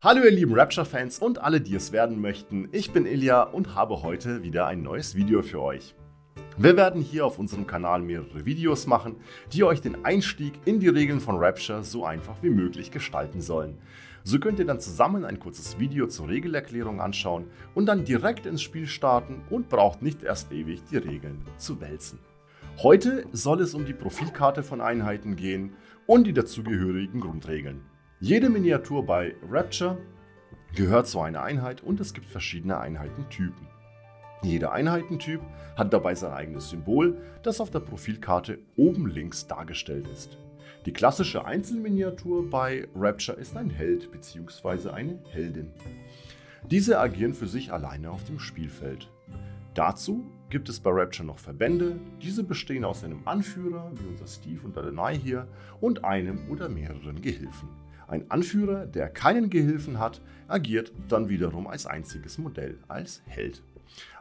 Hallo ihr lieben Rapture-Fans und alle, die es werden möchten. Ich bin Ilja und habe heute wieder ein neues Video für euch. Wir werden hier auf unserem Kanal mehrere Videos machen, die euch den Einstieg in die Regeln von Rapture so einfach wie möglich gestalten sollen. So könnt ihr dann zusammen ein kurzes Video zur Regelerklärung anschauen und dann direkt ins Spiel starten und braucht nicht erst ewig die Regeln zu wälzen. Heute soll es um die Profilkarte von Einheiten gehen und die dazugehörigen Grundregeln. Jede Miniatur bei Rapture gehört zu einer Einheit und es gibt verschiedene Einheitentypen. Jeder Einheitentyp hat dabei sein eigenes Symbol, das auf der Profilkarte oben links dargestellt ist. Die klassische Einzelminiatur bei Rapture ist ein Held bzw. eine Heldin. Diese agieren für sich alleine auf dem Spielfeld. Dazu gibt es bei Rapture noch Verbände. Diese bestehen aus einem Anführer, wie unser Steve und Adenai hier, und einem oder mehreren Gehilfen. Ein Anführer, der keinen Gehilfen hat, agiert dann wiederum als einziges Modell, als Held.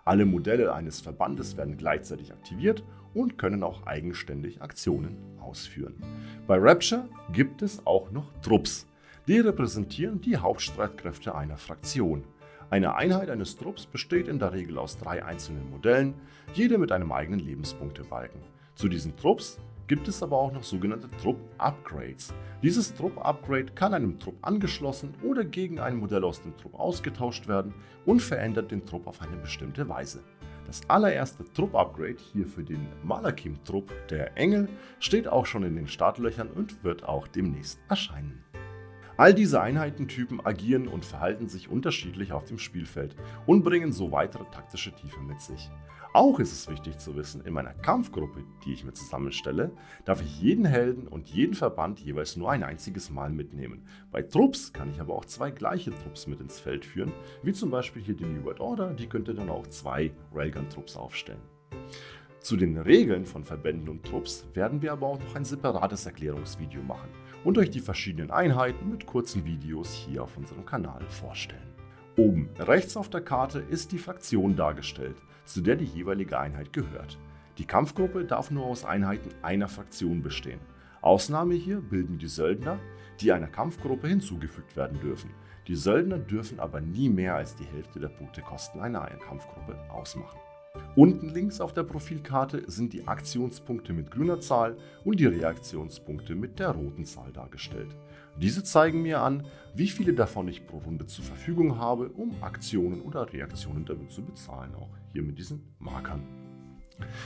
Alle Modelle eines Verbandes werden gleichzeitig aktiviert und können auch eigenständig Aktionen ausführen. Bei Rapture gibt es auch noch Trupps. Die repräsentieren die Hauptstreitkräfte einer Fraktion. Eine Einheit eines Trupps besteht in der Regel aus 3 einzelnen Modellen, jede mit einem eigenen Lebenspunktebalken. Zu diesen Trupps gibt es aber auch noch sogenannte Trupp-Upgrades. Dieses Trupp-Upgrade kann einem Trupp angeschlossen oder gegen ein Modell aus dem Trupp ausgetauscht werden und verändert den Trupp auf eine bestimmte Weise. Das allererste Trupp-Upgrade hier für den Malakim-Trupp, der Engel, steht auch schon in den Startlöchern und wird auch demnächst erscheinen. All diese Einheitentypen agieren und verhalten sich unterschiedlich auf dem Spielfeld und bringen so weitere taktische Tiefe mit sich. Auch ist es wichtig zu wissen, in meiner Kampfgruppe, die ich mir zusammenstelle, darf ich jeden Helden und jeden Verband jeweils nur ein einziges Mal mitnehmen. Bei Trupps kann ich aber auch 2 gleiche Trupps mit ins Feld führen, wie zum Beispiel hier die New World Order, die könnte dann auch 2 Railgun-Trupps aufstellen. Zu den Regeln von Verbänden und Trupps werden wir aber auch noch ein separates Erklärungsvideo machen und euch die verschiedenen Einheiten mit kurzen Videos hier auf unserem Kanal vorstellen. Oben rechts auf der Karte ist die Fraktion dargestellt, zu der die jeweilige Einheit gehört. Die Kampfgruppe darf nur aus Einheiten einer Fraktion bestehen. Ausnahme hier bilden die Söldner, die einer Kampfgruppe hinzugefügt werden dürfen. Die Söldner dürfen aber nie mehr als die Hälfte der Punktekosten einer Kampfgruppe ausmachen. Unten links auf der Profilkarte sind die Aktionspunkte mit grüner Zahl und die Reaktionspunkte mit der roten Zahl dargestellt. Diese zeigen mir an, wie viele davon ich pro Runde zur Verfügung habe, um Aktionen oder Reaktionen damit zu bezahlen, auch hier mit diesen Markern.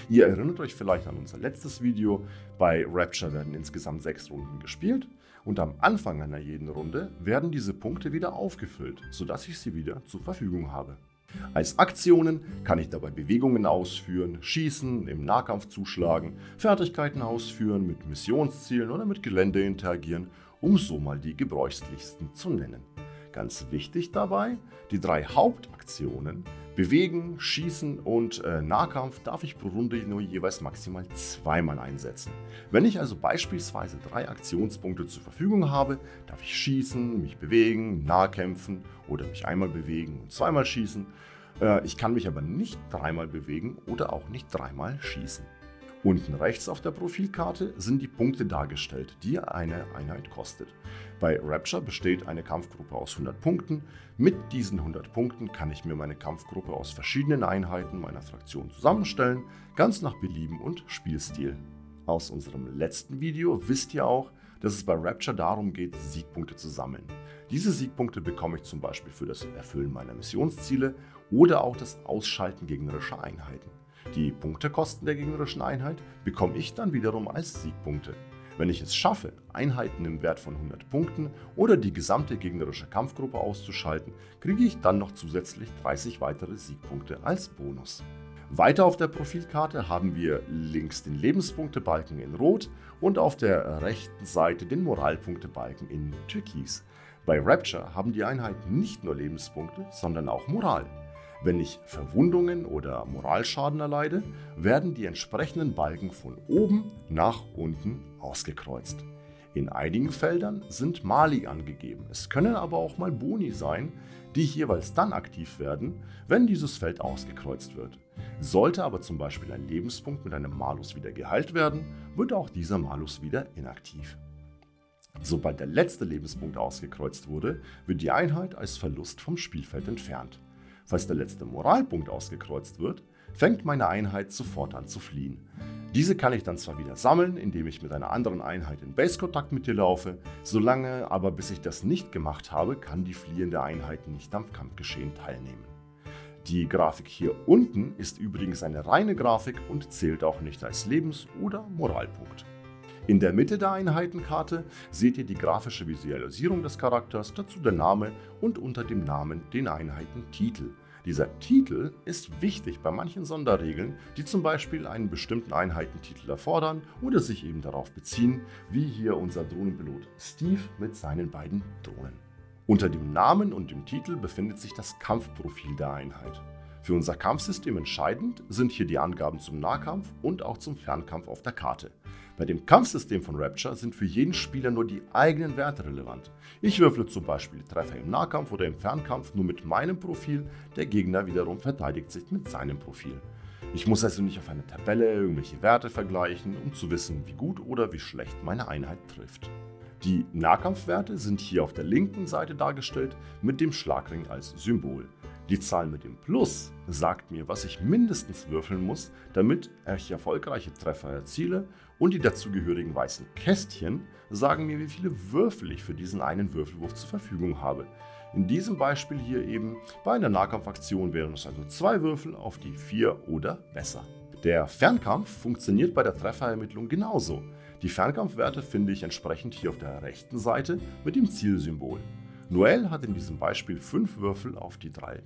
Ihr erinnert euch vielleicht an unser letztes Video. Bei Rapture werden insgesamt 6 Runden gespielt und am Anfang einer jeden Runde werden diese Punkte wieder aufgefüllt, sodass ich sie wieder zur Verfügung habe. Als Aktionen kann ich dabei Bewegungen ausführen, schießen, im Nahkampf zuschlagen, Fertigkeiten ausführen, mit Missionszielen oder mit Gelände interagieren, um so mal die gebräuchlichsten zu nennen. Ganz wichtig dabei, die 3 Hauptaktionen, Bewegen, Schießen und Nahkampf, darf ich pro Runde nur jeweils maximal 2-mal einsetzen. Wenn ich also beispielsweise 3 Aktionspunkte zur Verfügung habe, darf ich schießen, mich bewegen, nahkämpfen oder mich einmal bewegen und 2-mal schießen. Ich kann mich aber nicht 3-mal bewegen oder auch nicht 3-mal schießen. Unten rechts auf der Profilkarte sind die Punkte dargestellt, die eine Einheit kostet. Bei Rapture besteht eine Kampfgruppe aus 100 Punkten. Mit diesen 100 Punkten kann ich mir meine Kampfgruppe aus verschiedenen Einheiten meiner Fraktion zusammenstellen, ganz nach Belieben und Spielstil. Aus unserem letzten Video wisst ihr auch, dass es bei Rapture darum geht, Siegpunkte zu sammeln. Diese Siegpunkte bekomme ich zum Beispiel für das Erfüllen meiner Missionsziele oder auch das Ausschalten gegnerischer Einheiten. Die Punktekosten der gegnerischen Einheit bekomme ich dann wiederum als Siegpunkte. Wenn ich es schaffe, Einheiten im Wert von 100 Punkten oder die gesamte gegnerische Kampfgruppe auszuschalten, kriege ich dann noch zusätzlich 30 weitere Siegpunkte als Bonus. Weiter auf der Profilkarte haben wir links den Lebenspunktebalken in Rot und auf der rechten Seite den Moralpunktebalken in Türkis. Bei Rapture haben die Einheiten nicht nur Lebenspunkte, sondern auch Moral. Wenn ich Verwundungen oder Moralschaden erleide, werden die entsprechenden Balken von oben nach unten ausgekreuzt. In einigen Feldern sind Mali angegeben. Es können aber auch mal Boni sein, die jeweils dann aktiv werden, wenn dieses Feld ausgekreuzt wird. Sollte aber zum Beispiel ein Lebenspunkt mit einem Malus wieder geheilt werden, wird auch dieser Malus wieder inaktiv. Sobald der letzte Lebenspunkt ausgekreuzt wurde, wird die Einheit als Verlust vom Spielfeld entfernt. Falls der letzte Moralpunkt ausgekreuzt wird, fängt meine Einheit sofort an zu fliehen. Diese kann ich dann zwar wieder sammeln, indem ich mit einer anderen Einheit in Base-Kontakt mit dir laufe, solange aber bis ich das nicht gemacht habe, kann die fliehende Einheit nicht am Kampfgeschehen teilnehmen. Die Grafik hier unten ist übrigens eine reine Grafik und zählt auch nicht als Lebens- oder Moralpunkt. In der Mitte der Einheitenkarte seht ihr die grafische Visualisierung des Charakters, dazu der Name und unter dem Namen den Einheitentitel. Dieser Titel ist wichtig bei manchen Sonderregeln, die zum Beispiel einen bestimmten Einheitentitel erfordern oder sich eben darauf beziehen, wie hier unser Drohnenpilot Steve mit seinen beiden Drohnen. Unter dem Namen und dem Titel befindet sich das Kampfprofil der Einheit. Für unser Kampfsystem entscheidend sind hier die Angaben zum Nahkampf und auch zum Fernkampf auf der Karte. Bei dem Kampfsystem von Rapture sind für jeden Spieler nur die eigenen Werte relevant. Ich würfle zum Beispiel Treffer im Nahkampf oder im Fernkampf nur mit meinem Profil, der Gegner wiederum verteidigt sich mit seinem Profil. Ich muss also nicht auf einer Tabelle irgendwelche Werte vergleichen, um zu wissen, wie gut oder wie schlecht meine Einheit trifft. Die Nahkampfwerte sind hier auf der linken Seite dargestellt mit dem Schlagring als Symbol. Die Zahl mit dem Plus sagt mir, was ich mindestens würfeln muss, damit ich erfolgreiche Treffer erziele, und die dazugehörigen weißen Kästchen sagen mir, wie viele Würfel ich für diesen einen Würfelwurf zur Verfügung habe. In diesem Beispiel hier eben bei einer Nahkampfaktion wären es also 2 Würfel auf die 4 oder besser. Der Fernkampf funktioniert bei der Trefferermittlung genauso. Die Fernkampfwerte finde ich entsprechend hier auf der rechten Seite mit dem Zielsymbol. Noel hat in diesem Beispiel 5 Würfel auf die 3+.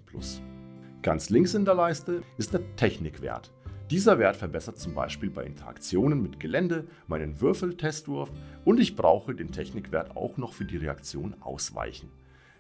Ganz links in der Leiste ist der Technikwert. Dieser Wert verbessert zum Beispiel bei Interaktionen mit Gelände meinen Würfeltestwurf und ich brauche den Technikwert auch noch für die Reaktion Ausweichen.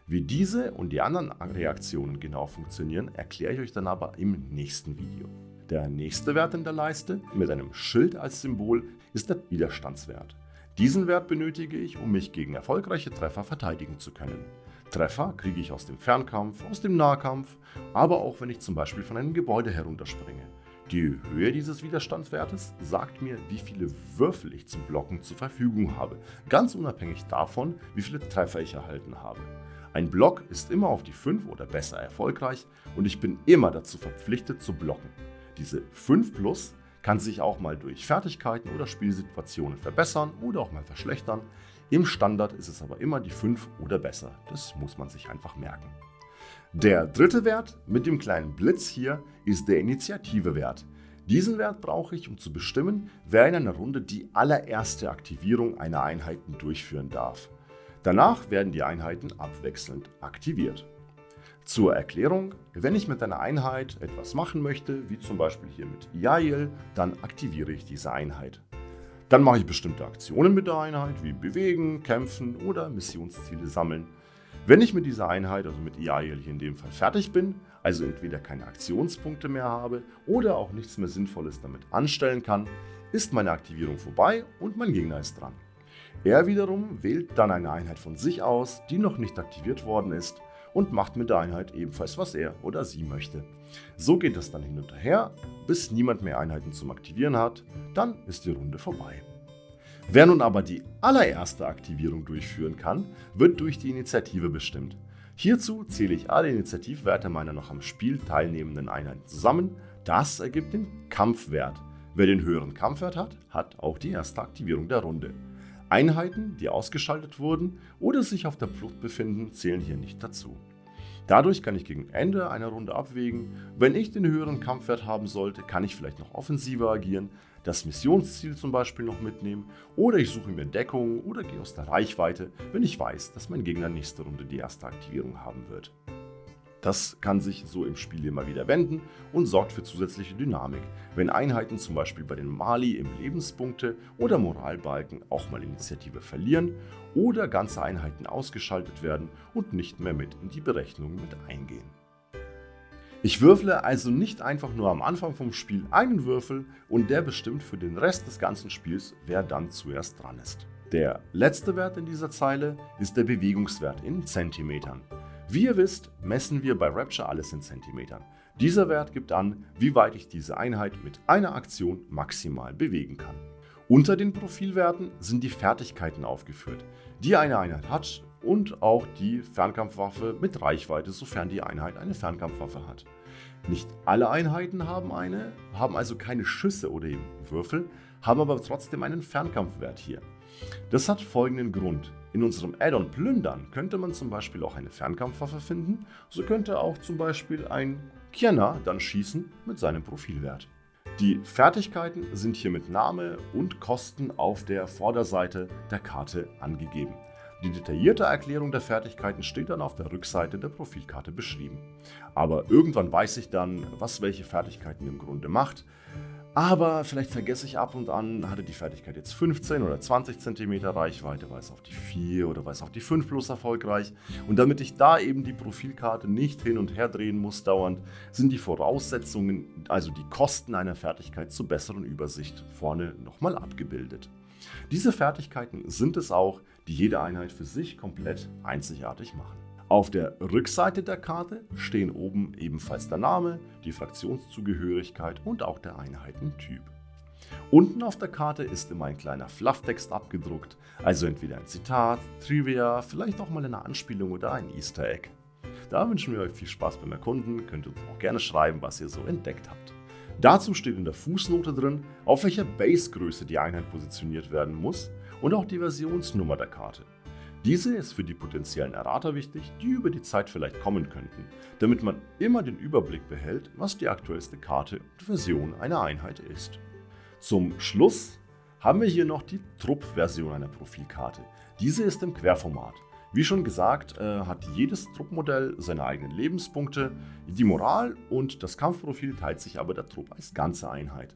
Wie diese und die anderen Reaktionen genau funktionieren, erkläre ich euch dann aber im nächsten Video. Der nächste Wert in der Leiste mit einem Schild als Symbol ist der Widerstandswert. Diesen Wert benötige ich, um mich gegen erfolgreiche Treffer verteidigen zu können. Treffer kriege ich aus dem Fernkampf, aus dem Nahkampf, aber auch wenn ich zum Beispiel von einem Gebäude herunterspringe. Die Höhe dieses Widerstandswertes sagt mir, wie viele Würfel ich zum Blocken zur Verfügung habe, ganz unabhängig davon, wie viele Treffer ich erhalten habe. Ein Block ist immer auf die 5 oder besser erfolgreich und ich bin immer dazu verpflichtet zu blocken. Diese 5+ kann sich auch mal durch Fertigkeiten oder Spielsituationen verbessern oder auch mal verschlechtern. Im Standard ist es aber immer die 5 oder besser. Das muss man sich einfach merken. Der dritte Wert mit dem kleinen Blitz hier ist der Initiative-Wert. Diesen Wert brauche ich, um zu bestimmen, wer in einer Runde die allererste Aktivierung einer Einheit durchführen darf. Danach werden die Einheiten abwechselnd aktiviert. Zur Erklärung, wenn ich mit einer Einheit etwas machen möchte, wie zum Beispiel hier mit Yael, dann aktiviere ich diese Einheit. Dann mache ich bestimmte Aktionen mit der Einheit, wie bewegen, kämpfen oder Missionsziele sammeln. Wenn ich mit dieser Einheit, also mit Yael hier in dem Fall fertig bin, also entweder keine Aktionspunkte mehr habe oder auch nichts mehr Sinnvolles damit anstellen kann, ist meine Aktivierung vorbei und mein Gegner ist dran. Er wiederum wählt dann eine Einheit von sich aus, die noch nicht aktiviert worden ist, und macht mit der Einheit ebenfalls, was er oder sie möchte. So geht es dann hin und her, bis niemand mehr Einheiten zum Aktivieren hat, dann ist die Runde vorbei. Wer nun aber die allererste Aktivierung durchführen kann, wird durch die Initiative bestimmt. Hierzu zähle ich alle Initiativwerte meiner noch am Spiel teilnehmenden Einheiten zusammen. Das ergibt den Kampfwert. Wer den höheren Kampfwert hat, hat auch die erste Aktivierung der Runde. Einheiten, die ausgeschaltet wurden oder sich auf der Flucht befinden, zählen hier nicht dazu. Dadurch kann ich gegen Ende einer Runde abwägen, wenn ich den höheren Kampfwert haben sollte, kann ich vielleicht noch offensiver agieren, das Missionsziel zum Beispiel noch mitnehmen oder ich suche mir Deckung oder gehe aus der Reichweite, wenn ich weiß, dass mein Gegner nächste Runde die erste Aktivierung haben wird. Das kann sich so im Spiel immer wieder wenden und sorgt für zusätzliche Dynamik, wenn Einheiten zum Beispiel bei den Mali im Lebenspunkte- oder Moralbalken auch mal Initiative verlieren oder ganze Einheiten ausgeschaltet werden und nicht mehr mit in die Berechnung mit eingehen. Ich würfle also nicht einfach nur am Anfang vom Spiel einen Würfel und der bestimmt für den Rest des ganzen Spiels, wer dann zuerst dran ist. Der letzte Wert in dieser Zeile ist der Bewegungswert in Zentimetern. Wie ihr wisst, messen wir bei Rapture alles in Zentimetern. Dieser Wert gibt an, wie weit ich diese Einheit mit einer Aktion maximal bewegen kann. Unter den Profilwerten sind die Fertigkeiten aufgeführt, die eine Einheit hat und auch die Fernkampfwaffe mit Reichweite, sofern die Einheit eine Fernkampfwaffe hat. Nicht alle Einheiten haben also keine Schüsse oder eben Würfel, haben aber trotzdem einen Fernkampfwert hier. Das hat folgenden Grund. In unserem Add-on Plündern könnte man zum Beispiel auch eine Fernkampfwaffe finden, so könnte auch zum Beispiel ein Kjenner dann schießen mit seinem Profilwert. Die Fertigkeiten sind hier mit Name und Kosten auf der Vorderseite der Karte angegeben. Die detaillierte Erklärung der Fertigkeiten steht dann auf der Rückseite der Profilkarte beschrieben. Aber irgendwann weiß ich dann, was welche Fertigkeiten im Grunde macht. Aber vielleicht vergesse ich ab und an, hatte die Fertigkeit jetzt 15 oder 20 cm Reichweite, war es auf die 4 oder war es auf die 5 plus erfolgreich. Und damit ich da eben die Profilkarte nicht hin und her drehen muss dauernd, sind die Voraussetzungen, also die Kosten einer Fertigkeit zur besseren Übersicht vorne nochmal abgebildet. Diese Fertigkeiten sind es auch, die jede Einheit für sich komplett einzigartig machen. Auf der Rückseite der Karte stehen oben ebenfalls der Name, die Fraktionszugehörigkeit und auch der Einheitentyp. Unten auf der Karte ist immer ein kleiner Flufftext abgedruckt, also entweder ein Zitat, Trivia, vielleicht auch mal eine Anspielung oder ein Easter Egg. Da wünschen wir euch viel Spaß beim Erkunden, könnt ihr uns auch gerne schreiben, was ihr so entdeckt habt. Dazu steht in der Fußnote drin, auf welcher Basegröße die Einheit positioniert werden muss und auch die Versionsnummer der Karte. Diese ist für die potenziellen Errater wichtig, die über die Zeit vielleicht kommen könnten, damit man immer den Überblick behält, was die aktuellste Karte und Version einer Einheit ist. Zum Schluss haben wir hier noch die Trupp-Version einer Profilkarte. Diese ist im Querformat. Wie schon gesagt, hat jedes Truppmodell seine eigenen Lebenspunkte, die Moral und das Kampfprofil teilt sich aber der Trupp als ganze Einheit.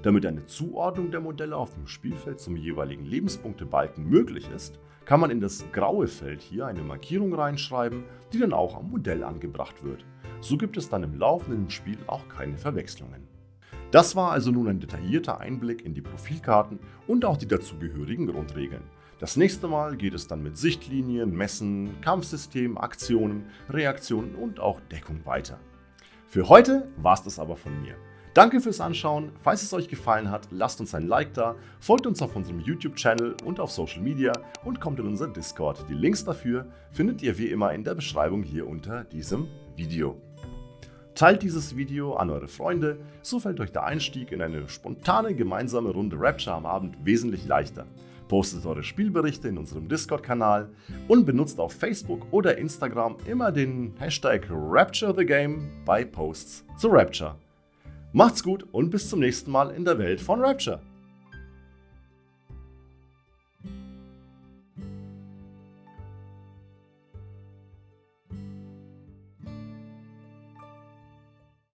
Damit eine Zuordnung der Modelle auf dem Spielfeld zum jeweiligen Lebenspunktebalken möglich ist, kann man in das graue Feld hier eine Markierung reinschreiben, die dann auch am Modell angebracht wird. So gibt es dann im laufenden Spiel auch keine Verwechslungen. Das war also nun ein detaillierter Einblick in die Profilkarten und auch die dazugehörigen Grundregeln. Das nächste Mal geht es dann mit Sichtlinien, Messen, Kampfsystem, Aktionen, Reaktionen und auch Deckung weiter. Für heute war es das aber von mir. Danke fürs Anschauen, falls es euch gefallen hat, lasst uns ein Like da, folgt uns auf unserem YouTube-Channel und auf Social Media und kommt in unser Discord. Die Links dafür findet ihr wie immer in der Beschreibung hier unter diesem Video. Teilt dieses Video an eure Freunde, so fällt euch der Einstieg in eine spontane gemeinsame Runde Rapture am Abend wesentlich leichter. Postet eure Spielberichte in unserem Discord-Kanal und benutzt auf Facebook oder Instagram immer den Hashtag RaptureTheGame bei Posts zu Rapture. Macht's gut und bis zum nächsten Mal in der Welt von Rapture.